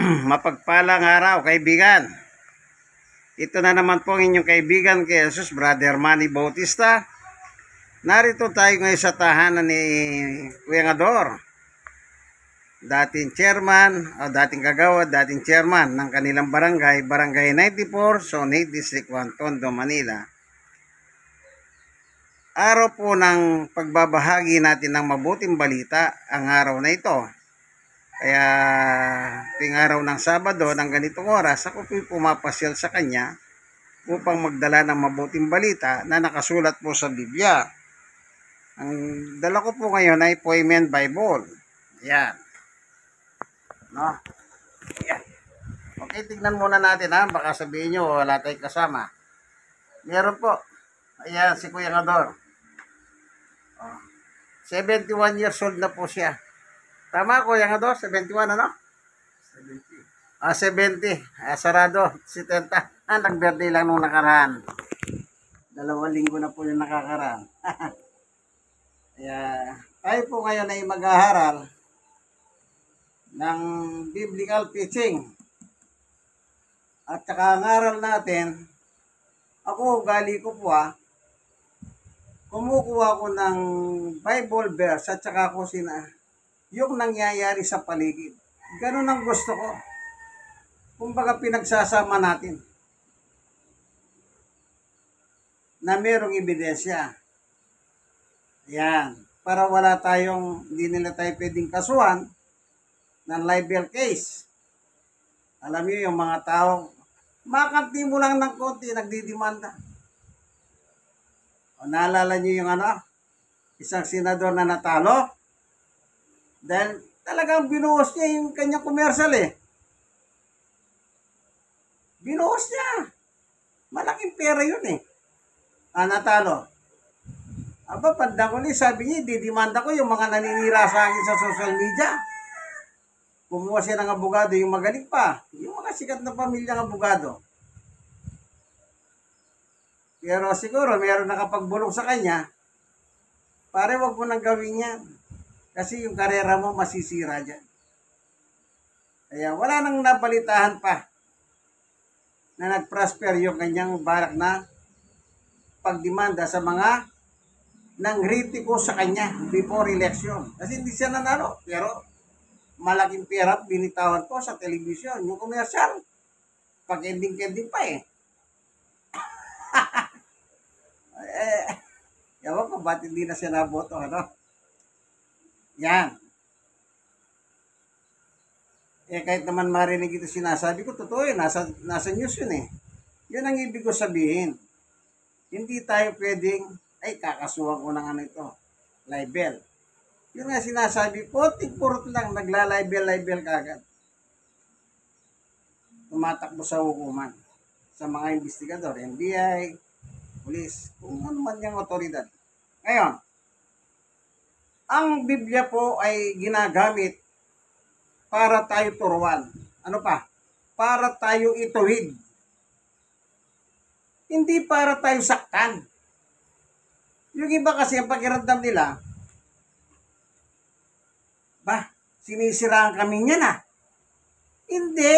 Mapagpalang araw, kaibigan. Ito na naman po ang inyong kaibigan kay Jesus, Brother Manny Bautista. Narito tayo ngayon sa tahanan ni Kuya Ngador, dating chairman, dating kagawad, dating chairman ng kanilang barangay, Barangay 94, Zone 8, District 1, Tondo, Manila. Araw po ng pagbabahagi natin ng mabuting balita ang araw na ito. Kaya ting araw ng Sabado ng ganitong oras, ako po'y pumapasyal sa kanya upang magdala ng mabuting balita na nakasulat po sa Biblia. Ang dala ko po ngayon ay Poimen Bible. Ayan. No? Ayan. Okay, tignan muna natin ha. Baka sabihin nyo wala tayong kasama. Meron po. Ayan, si Kuya Ngador. 71 years old na po siya. Tama, Kuya Ngador? 71 ano? 70. 70. Sarado. 70. Nag-birthday lang nung nakaraan. 2 linggo na po yung nakakaraan. Kaya, tayo po ngayon ay mag-aaral ng biblical teaching. At saka ang aral natin, ako, ugali ko po kumukuha ko ng Bible verse at saka ko yung nangyayari sa paligid. Ganun ang gusto ko. Kumbaga pinagsasama natin na merong ebidensya. Ayan. Para wala hindi nila tayo pwedeng kasuhan ng libel case. Alam niyo yung mga tao, makanti mo lang ng konti, nagdidimanda. O naalala niyo yung isang senador na natalo? Dahil talagang binuhos niya yung kanyang commercial Binuhos niya. Malaking pera yun natalo. Aba, pandang ulit, sabi niya, didimanda ko yung mga naninira sa akin sa social media. Kumuha siya ng abogado, yung magaling pa. Yung mga sikat na pamilyang abogado. Pero siguro, meron nakapagbulong sa kanya, pare, wag mo nang gawin yan. Kasi yung karera mo masisira dyan. Kaya wala nang nabalitahan pa na nag-prosper yung kanyang barak na pagdemanda sa mga nangritiko sa kanya before election. Kasi hindi siya nanalo. Pero malaking pera binitawan po sa television. Yung commercial, pag-ending-ending pa Ewan ko, ba't hindi na siya naboto, Yan. Kahit naman marinig ito sinasabi ko, totoo yun, nasa news yun Yun ang ibig ko sabihin. Hindi tayo pwedeng, kakasuhan ko ng ito, libel. Yun nga sinasabi, putik-purot lang, nagla-libel kagad. Tumatakbo sa hukuman, sa mga investigador, NBI, pulis, kung ano man yung otoridad. Ngayon, ang Biblia po ay ginagamit para tayo turuan. Ano pa? Para tayo ituwid. Hindi para tayo saktan. Yung iba kasi ang pakiramdam nila, sinisiraan kami niyan Hindi.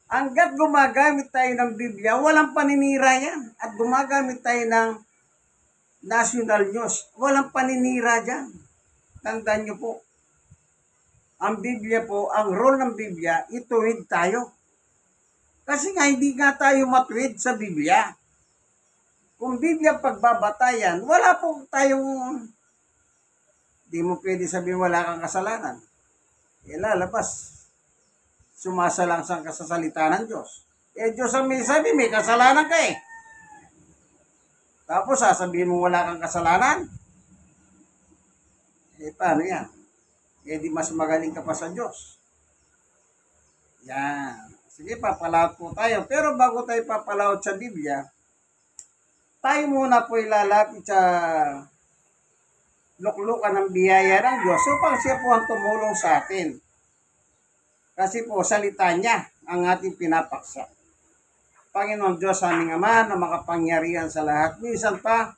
Hanggat gumagamit tayo ng Biblia, walang paninira yan. At gumagamit tayo ng national news, walang paninira dyan. Tandaan nyo po, ang Biblia po, ang role ng Biblia, ituwid tayo. Kasi nga, hindi nga tayo matuwid sa Biblia. Kung Biblia pagbabatayan, wala po tayong, di mo pwede sabihin wala kang kasalanan. Lalabas, sumasalangsang ka sa salita ng Diyos. Diyos ang may sabi, may kasalanan ka Tapos sasabihin mo wala kang kasalanan? Paano yan? Di mas magaling ka pa sa Diyos. Yan. Sige, papalaot po tayo. Pero bago tayo papalaot sa Biblia, tayo muna po ilalapit sa luklukan ng biyaya ng Diyos upang siya po ang tumulong sa atin. Kasi po, salita niya ang ating pinapaksa. Panginoon Diyos, aming Ama, na makapangyarihan sa lahat. Minsan pa,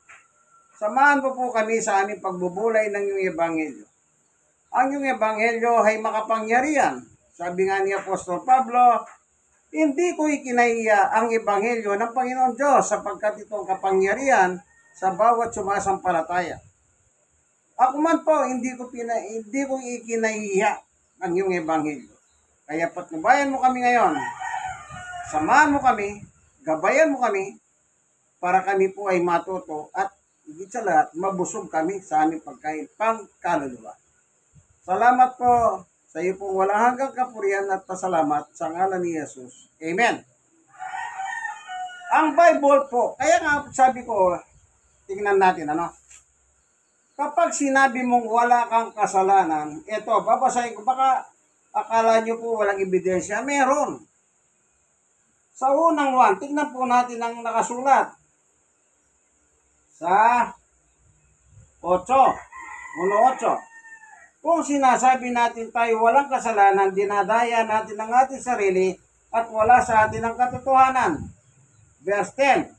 samahan po kami sa aming pagbubulay ng iyong ebanghelyo. Ang iyong ebanghelyo ay makapangyarihan. Sabi nga ni Apostol Pablo, hindi ko ikinahiya ang ebanghelyo ng Panginoon Diyos sapagkat itong kapangyarihan sa bawat sumasampalataya. Ako man po, hindi ko ikinahiya ang iyong ebanghelyo. Kaya patnubayan mo kami ngayon, samahan mo kami, gabayan mo kami, para kami po ay matuto at higit sa lahat, mabusog kami sa aming pagkain pang kaluluwa. Salamat po sa iyo pong walang hanggang kapurihan at pasalamat sa ngalan ni Jesus. Amen. Ang Bible po, kaya nga sabi ko, tingnan natin ano. Kapag sinabi mong wala kang kasalanan, eto, babasahin ko, baka akala nyo po walang ebidensya. Meron. Sa unang 1, tingnan po natin ang nakasulat. Sa 1:8. Kung sinasabi natin tayo walang kasalanan, dinadaya natin ang ating sarili at wala sa atin ang katotohanan. Verse 10.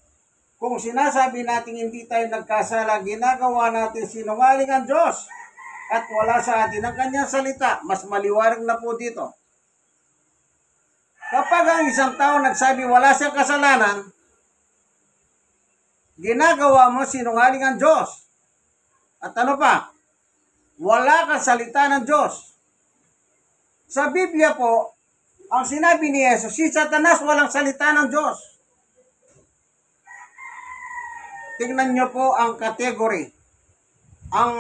Kung sinasabi natin hindi tayo nagkasala, ginagawa natin sinungaling ang Diyos at wala sa atin ang kanyang salita. Mas maliwanag na po dito. Kapag ang isang tao nagsabi wala siyang kasalanan, ginagawa mo sinungaling ang Diyos. At ano pa? Wala kang salita ng Diyos. Sa Biblia po, ang sinabi ni Jesus, si Satanas walang salita ng Diyos. Tingnan nyo po ang category, ang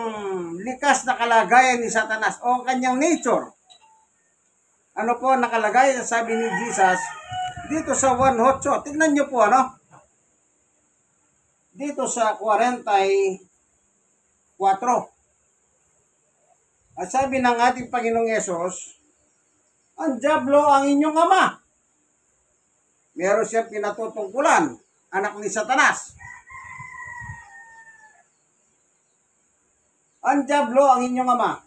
likas na kalagayan ni Satanas o ang kanyang nature. Ano po nakalagay, sabi ni Jesus, dito sa 1:8. Tingnan nyo po ano. Dito sa 44. At sabi ng ating Panginoong Yesus, ang diablo ang inyong ama. Meron siyang pinatutungkulan, anak ni Satanas. Ang diablo ang inyong ama.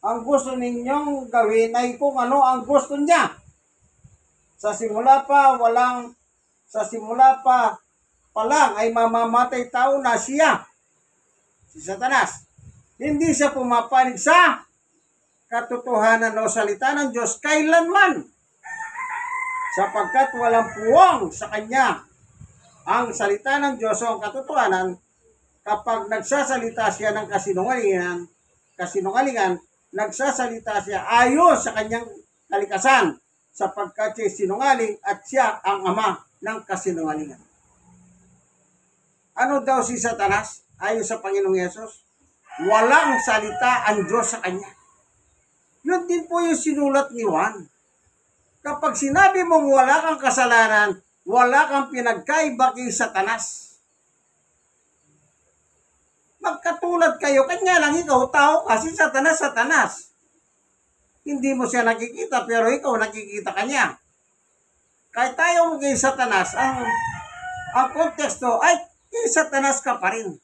Ang gusto ninyong gawin ay kung ano ang gusto niya. Sa simula pa lang ay mamamatay tao na siya. Si Satanas. Hindi siya pumapanig sa katotohanan o salita ng Diyos kailanman. Sapagkat walang puwang sa kanya ang salita ng Diyos o ang katotohanan kapag nagsasalita siya ng kasinungalingan, nagsasalita siya ayon sa kanyang kalikasan sapagkat siya sinungaling at siya ang ama ng kasinungalingan. Ano daw si Satanas ayon sa Panginoong Yesus? Walang salita ang Diyos sa kanya. Yun din po yung sinulat ni Juan. Kapag sinabi mong wala kang kasalanan, wala kang pinagkaiba kay Satanas. Magkatulad kayo, kanya lang ikaw tao kasi Satanas. Hindi mo siya nakikita pero ikaw nakikita kanya. Kahit tayo mo kay Satanas, ang konteksto ay kay Satanas ka pa rin.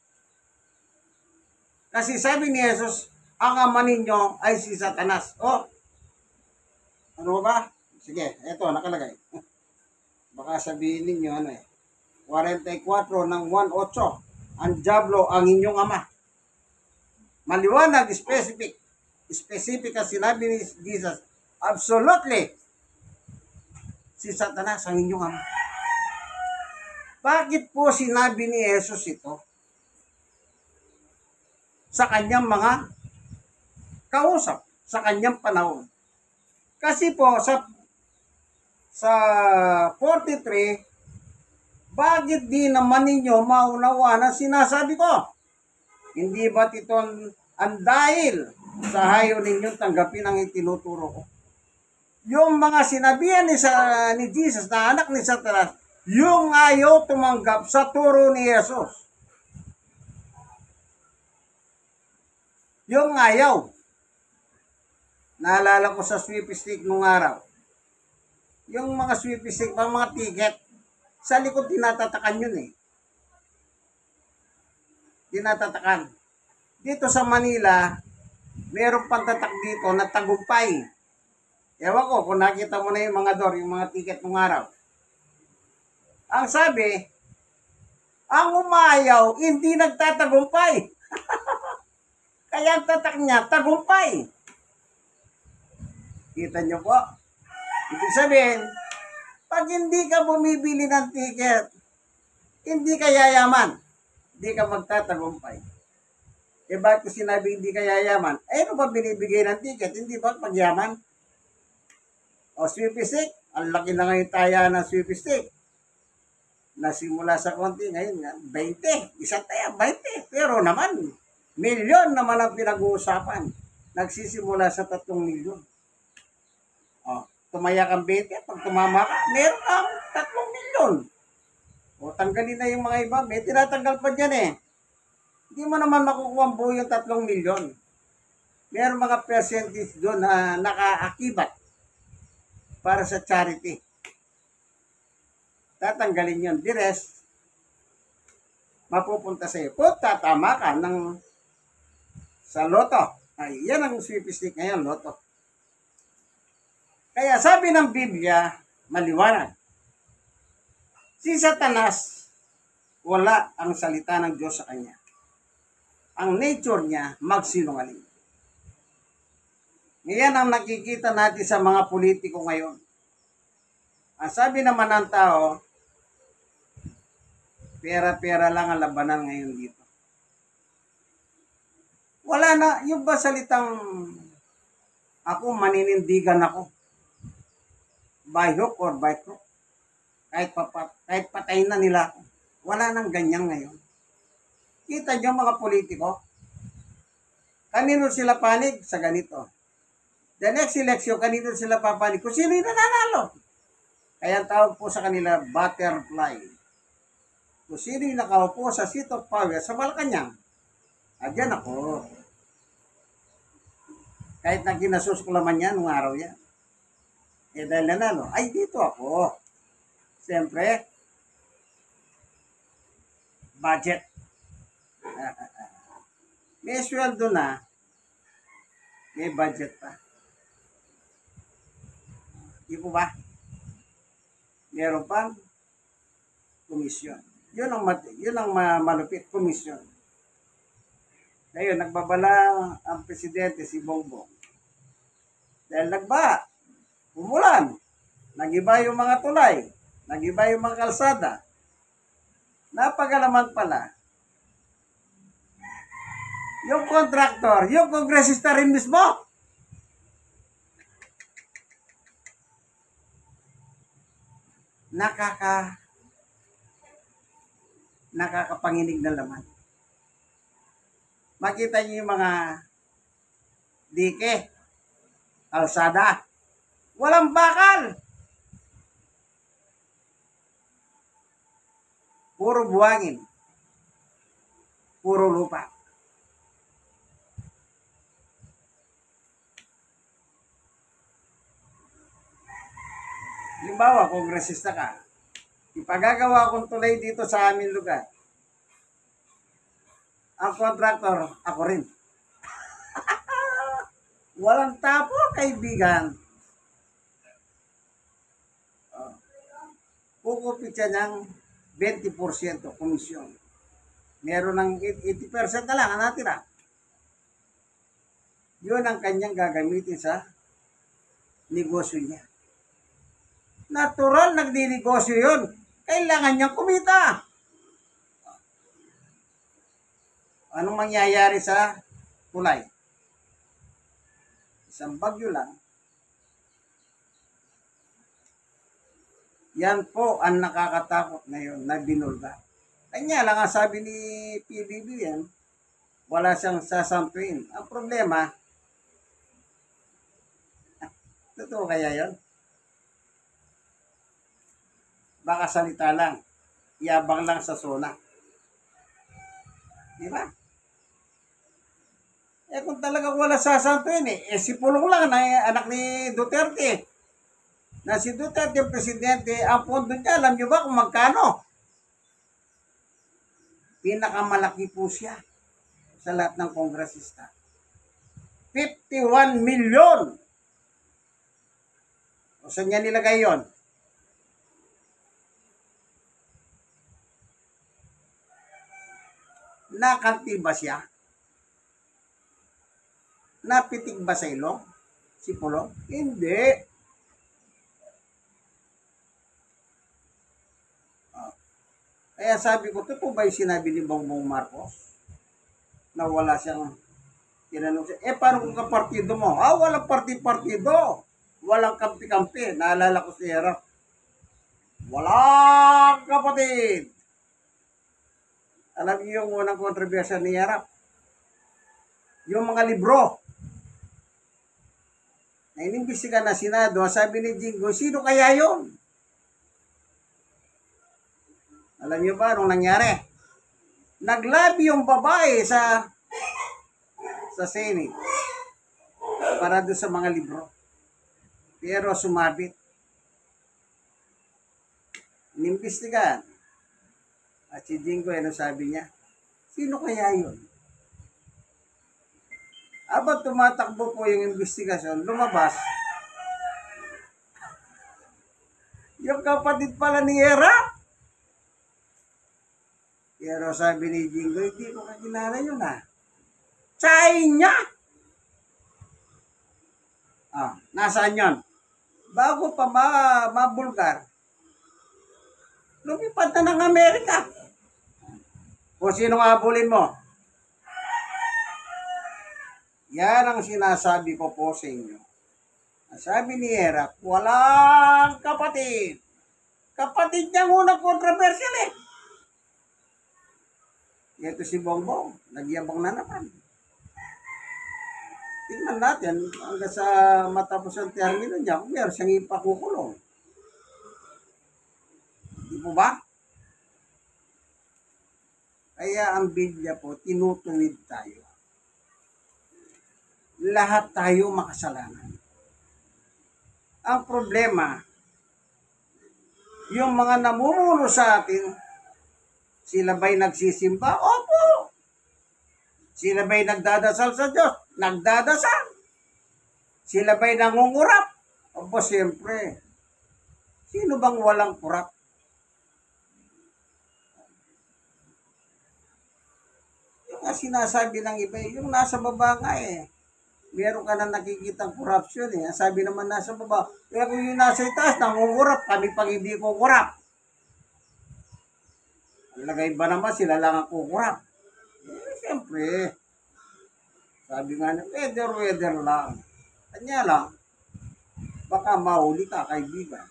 Kasi sabi ni Jesus, ang ama ninyo ay si Satanas. Oh, ano ba? Sige, eto, nakalagay. Baka sabihin ninyo, 44 ng 1:8. Ang diablo ang inyong ama. Maliwanag, specific ang sinabi ni Jesus. Absolutely. Si Satanas ang inyong ama. Bakit po sinabi ni Jesus ito? Sa kanyang mga kausap, sa kanyang panahon. Kasi po, sa 43, bakit di naman ninyo maunawa na sinasabi ko? Hindi ba't ito ang dahil sa hayo ninyong tanggapin ang itinuturo ko? Yung mga sinabihan ni Jesus na anak ni Satanas, yung ayaw tumanggap sa turo ni Jesus. Yung ayaw. Naalala ko sa sweep stick nung araw. Yung mga sweep stick, mga ticket, sa likod tinatatakan yun eh. Tinatatakan. Dito sa Manila, mayroong pantatak dito na tagumpay. Ewan ko kung nakita mo na yung mga yung mga ticket nung araw. Ang sabi, ang umayaw, hindi nagtatagumpay. Kaya ang tatak niya, tagumpay. Kita nyo po? Ibig sabihin, pag hindi ka bumibili ng ticket, hindi ka yayaman. Hindi ka magtatagumpay. Eh bakit ko sinabi hindi ka yayaman? Eh ano ba binibigay ng ticket? Hindi ba pagyaman? O sweepy stick, ang laki na ngayon taya ng sweepy stick. Nasimula sa konti, ngayon nga, 20. Isang taya, 20. Pero naman, milyon naman ang pinag-uusapan. Nagsisimula sa 3 milyon. O, tumaya kang 20, pag tumama ka, meron kang 3 milyon. O, tanggalin na yung mga iba. May tinatanggal pa dyan eh. Hindi mo naman makukuha ang buo yung 3 milyon. Meron mga percentage doon na nakaakibat para sa charity. Tatanggalin yun. The rest, mapupunta sa iyo. Kung tatama ka sa loto. Ay, yan ang sweepy stick ngayon, loto. Kaya sabi ng Biblia, maliwanag. Si Satanas, wala ang salita ng Diyos sa kanya. Ang nature niya, magsinungaling. Ngayon ang nakikita natin sa mga politiko ngayon. Ang sabi naman ng tao, pera-pera lang ang labanan ngayon dito. Wala na, yung ba salitang ako, maninindigan ako. By hook or by crook. Kahit patayin na nila ako. Wala nang ganyan ngayon. Kita nyo mga politiko, kanino sila panig? Sa ganito. The next election, kanino sila papanig? Kung sino yung nananalo. Kaya ang tawag po sa kanila, butterfly. Kung sino yung nakaupo sa seat of power sa Malacanang, adyan ako. Kahit na ginasus ko laman yan, nung araw yan. Eh dahil nanalo, ay dito ako. Siyempre, budget. May sweldo na, may budget pa. Di po ba? Meron pang komisyon. Yun ang malupit, komisyon. Ngayon, nagbabala ang presidente si Bongbong. Dahil umulan, nagiba yung mga tulay, nagiba yung mga kalsada. Napagalaman pala, yung contractor, yung kongresista rin mismo. Nakakapanginig na laman. Makita niyo yung mga dike, kalsada, walang bakal. Puro buwangin. Puro lupa. Halimbawa, kongresista ka, ipagagawa kong tulay dito sa aming lugar. Ang contractor, ako rin. Walang tapo, kaibigan. Kukupit siya ng 20% komisyon. Meron ng 80% na lang ang natira. Yun ang kanyang gagamitin sa negosyo niya. Natural, nagdi-negosyo yun. Kailangan niyang kumita. Anong mangyayari sa tulay? Isang bagyo lang. Yan po ang nakakatakot ngayon na binulga. Kanya lang ang sabi ni PBBM, wala siyang sasampuin. Ang problema, totoo kaya yon? Baka salita lang, yabang lang sa zona. Di ba? Eh kung talagang wala sasampuin si Pulong lang na anak ni Duterte. Na si Duterte yung presidente, ang pondo niya, alam niyo ba kung magkano? Pinakamalaki po siya sa lahat ng kongresista. 51 million. O saan niya nilagay yun? Nakanti ba siya? Napitik ba sa ilong? Si Pulong? Hindi. Ah, Kaya sabi ko, totoo ba yung sinabi ni Bongbong Marcos na wala siyang tinanong siya? Paano kung kapartido mo? Walang parti-partido. Walang kampi-kampi. Naalala ko si Hera. Walang kapatid. Alam niyo yung unang kontrobersya ni Hera? Yung mga libro na inimbestiga na Senado, sabi ni Jingo, sino kaya yon? Alam niyo ba anong nangyari? Naglabi yung babae sa Senate para doon sa mga libro. Pero sumabit. Inimbestigahan. At si Jingo, ano sabi niya? Sino kaya yun? Habang tumatakbo po yung investigasyon, lumabas, yung kapatid pala ni Hera. Pero sabi ni Jingo, hindi ko kakilala yun Tsahin niya! Nasaan yun? Bago pa mabulgar, lumipad na ng Amerika. Kung sino nga habulin mo? Yan ang sinasabi ko po sa inyo. Sabi ni Hera, walang kapatid. Kapatid niya unang controversial Ito si Bongbong, nagyabang na naman. Tingnan natin, hanggang sa matapos ang termino niya, kung meron siyang ipakukulong. Di po ba? Kaya ang Biblia po, tinutuwid tayo. Lahat tayo makasalanan. Ang problema, yung mga namumuno sa atin, sila ba'y nagsisimba? Opo! Sila ba'y nagdadasal sa Diyos? Nagdadasal. Sila ba'y nangungurap? Opo, siyempre. Sino bang walang kurap? Yung sinasabi ng iba, yung nasa baba nga meron ka na nakikitang corruption Ang sabi naman nasa baba, kaya kung yung nasa itaas, nangungurap, kami pang hindi kukurap. Lagay ba naman sila lang ang kukurap? Siyempre. Sabi nga niya, weather lang. Kanya lang, baka mahuli ka, kaibigan.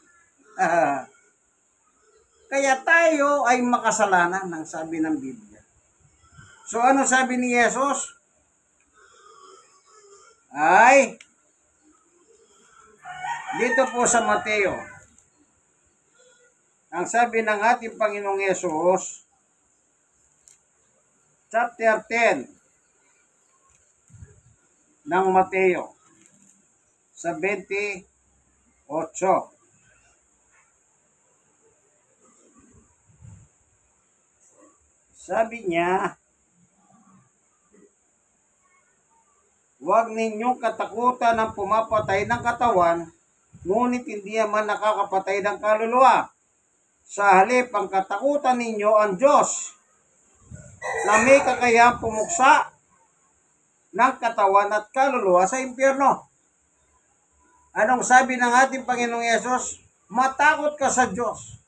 Kaya tayo ay makasalanan ng sabi ng Biblia. So ano sabi ni Jesus? Ay, dito po sa Mateo, ang sabi ng ating Panginoong Yesus, chapter 10 ng Mateo, sa 28. Sabi niya, huwag ninyong katakutan ang pumapatay ng katawan, ngunit hindi naman nakakapatay ng kaluluwa. Sa halip, ang katakutan ninyo ang Diyos, na may kakayahang pumuksa ng katawan at kaluluwa sa impyerno. Anong sabi ng ating Panginoong Yesus? Matakot ka sa Diyos.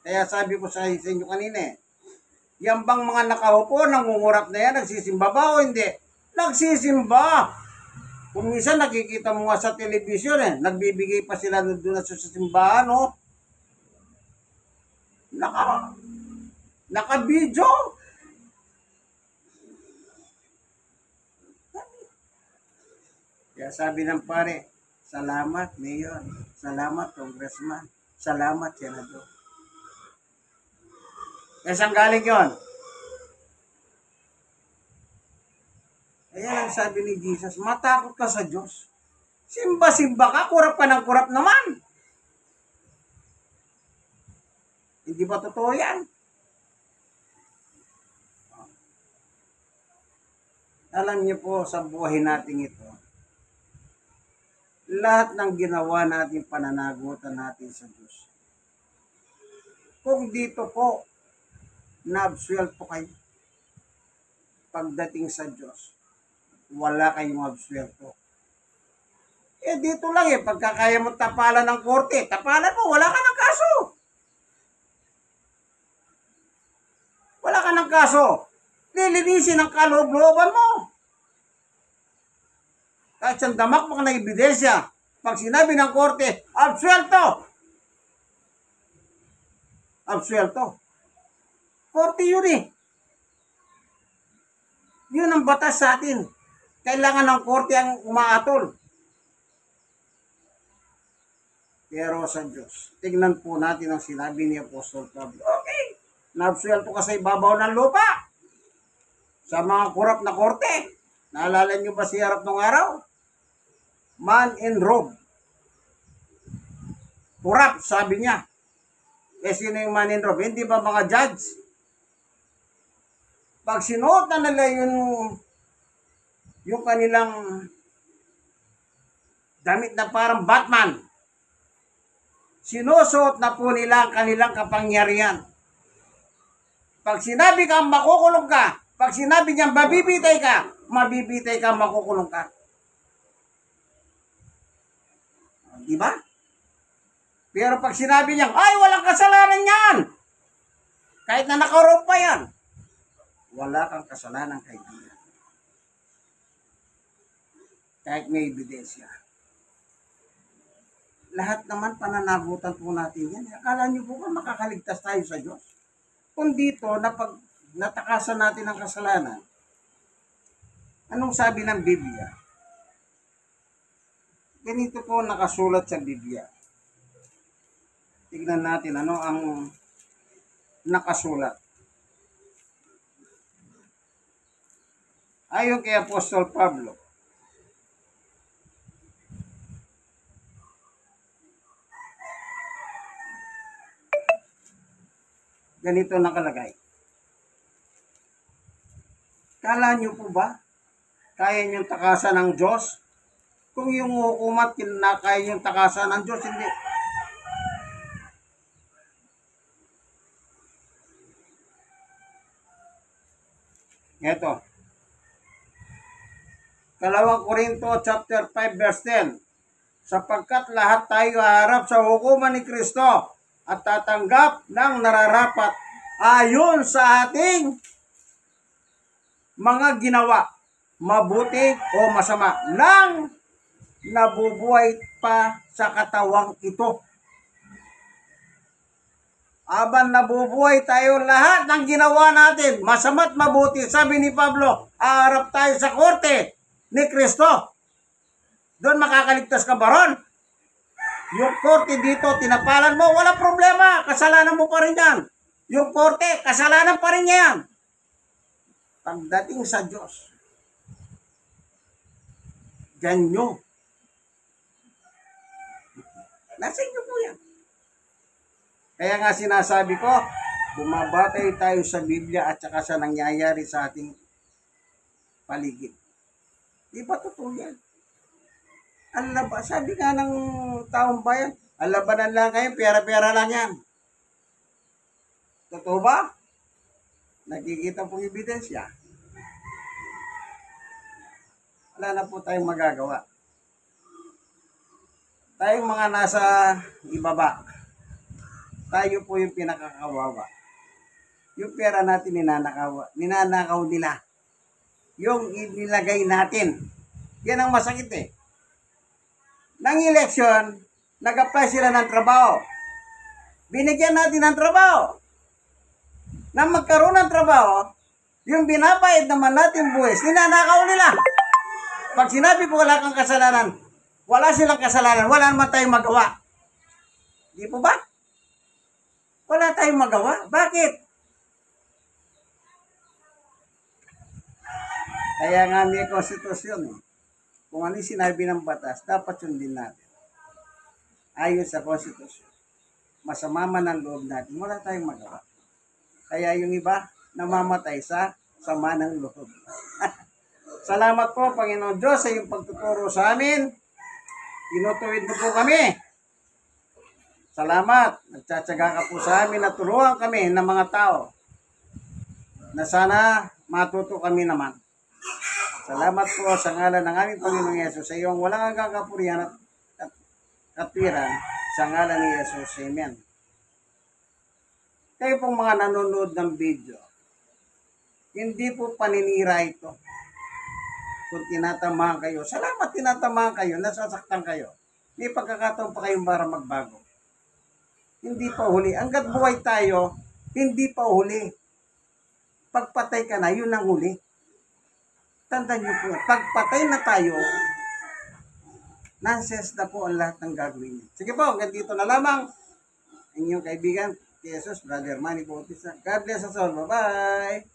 Kaya sabi ko sa inyo kanina, yan bang mga nakahupo, nangungurap na yan, nagsisimba ba o hindi? Nagsisimba. Kung minsan nakikita mo nga sa telebisyon nagbibigay pa sila doon sa simbahan naka-video. Kaya sabi ng pare, salamat Mayor, salamat Congressman, salamat Senador. Kaya saan galing yun? Ayan ang sabi ni Jesus, matakot ka sa Diyos. Simba-simba ka, kurap ka ng kurap naman. Hindi ba totoo yan? Alam niyo po sa buhay natin ito, lahat ng ginawa natin, pananagutan natin sa Diyos. Kung dito po, na-absuel po kayo, pagdating sa Diyos, wala kayong absuelto. Eh dito lang eh, pagka kaya mo tapalan ng korte, tapalan mo, wala ka ng kaso. Wala ka ng kaso. Lilinisin ang kaloob-looban mo. Kahit siyang damak mo na ebidensya, pag sinabi ng korte, absuelto. Absuelto. Korte yun eh. Yun ang batas sa atin. Kailangan ng korte ang umaatol. Pero sa Diyos, tignan po natin ang sinabi ni Apostol Pablo. Okay, naabsuelto ka sa ibabaw ng lupa. Sa mga kurap na korte. Naalala niyo ba si harap ng araw? Man in robe. Kurap, sabi niya. Eh, sino yung man in robe? Hindi ba mga judge? Pag sinuot na nila yung kanilang damit na parang Batman, sinusuot na po nila ang kanilang kapangyarihan. Pag sinabi kang makukulong ka, pag sinabi niyang mabibitay ka, makukulong ka. Diba? Pero pag sinabi niyang, ay, walang kasalanan yan, kahit na nakaroon pa yan, wala kang kasalanan, kaibigan. Kahit may ebidensya. Lahat naman pananagutan po natin yan. Akala niyo po ba makakaligtas tayo sa Diyos? Kung dito, pag natakasan natin ang kasalanan, anong sabi ng Biblia? Ganito po nakasulat sa Biblia. Tignan natin ano ang nakasulat. Ayon kay Apostol Pablo, ganito nakalagay. Kala niyo po ba kaya niyong takasan ng Diyos? Kung yung hukumat kaya niyong takasan ng Diyos, hindi. Ito. 2 Korinto chapter 5 verse 10. Sapagkat lahat tayo haharap sa hukuman ni Kristo at tatanggap ng nararapat ayon sa ating mga ginawa, mabuti o masama, nang nabubuhay pa sa katawang ito. Aban nabubuhay tayo, lahat ng ginawa natin, masama't mabuti, sabi ni Pablo, haharap tayo sa korte ni Kristo. Doon makakaligtas ka ba ron? Yung korte dito, tinapalan mo, wala problema. Kasalanan mo pa rin yan. Yung korte, kasalanan pa rin yan. Pagdating sa Diyos, dyan nyo. Nasa inyo po yan. Kaya nga sinasabi ko, bumabatay tayo sa Biblia at saka sa nangyayari sa ating paligid. Di ba totoo yan? Sabi nga ng taong bayan, alabanan lang kayo, pera-pera lang yan. Totoo ba? Nakikita pong ebidensya. Wala na po tayong magagawa. Tayong mga nasa ibaba, tayo po yung pinakakawawa. Yung pera natin ninanakaw nila. Yung inilagay natin. Yan ang masakit eh. Nang eleksyon, nag-apply sila ng trabaho. Binigyan natin ng trabaho. Nang magkaroon ng trabaho, yung binabayad naman natin buwis, ninanakaw nila. Pag sinabi ko wala kang kasalanan, wala silang kasalanan, wala naman tayong magawa. Di po ba? Wala tayong magawa. Bakit? Kaya nga may konstitusyon eh. Kung ano sinabi ng batas, dapat sundin natin. Ayon sa konstitusyon. Masama man ang loob natin, wala tayong magawa. Kaya yung iba, namamatay sa sama ng loob. Salamat po, Panginoon Diyos, sa iyong pagtuturo sa amin. Tinutuwid mo po kami. Salamat. Nagtsatsaga ka po sa amin at turuan kami ng mga tao na sana matuto kami naman. Salamat po sa ngalan ng aming Panginoong Yesus sa iyong walang hanggang kapurihan at katwiran sa ngalan ni Yesus. Amen. Kayo pong mga nanonood ng video, hindi po paninira ito. Kung tinatamaan kayo, salamat tinatamaan kayo, nasasaktan kayo. May pagkakataon pa kayong para magbago. Hindi pa huli. Hanggat buhay tayo, hindi pa huli. Pagpatay ka na, yun ang huli. Tandaan niyo po, pagpatay na tayo, nonsense na po ang lahat ng gagawin niyo. Sige po, hanggang dito na lamang. Inyong kaibigan, Jesus, Brother Manny Bautista. God bless us all. Bye-bye!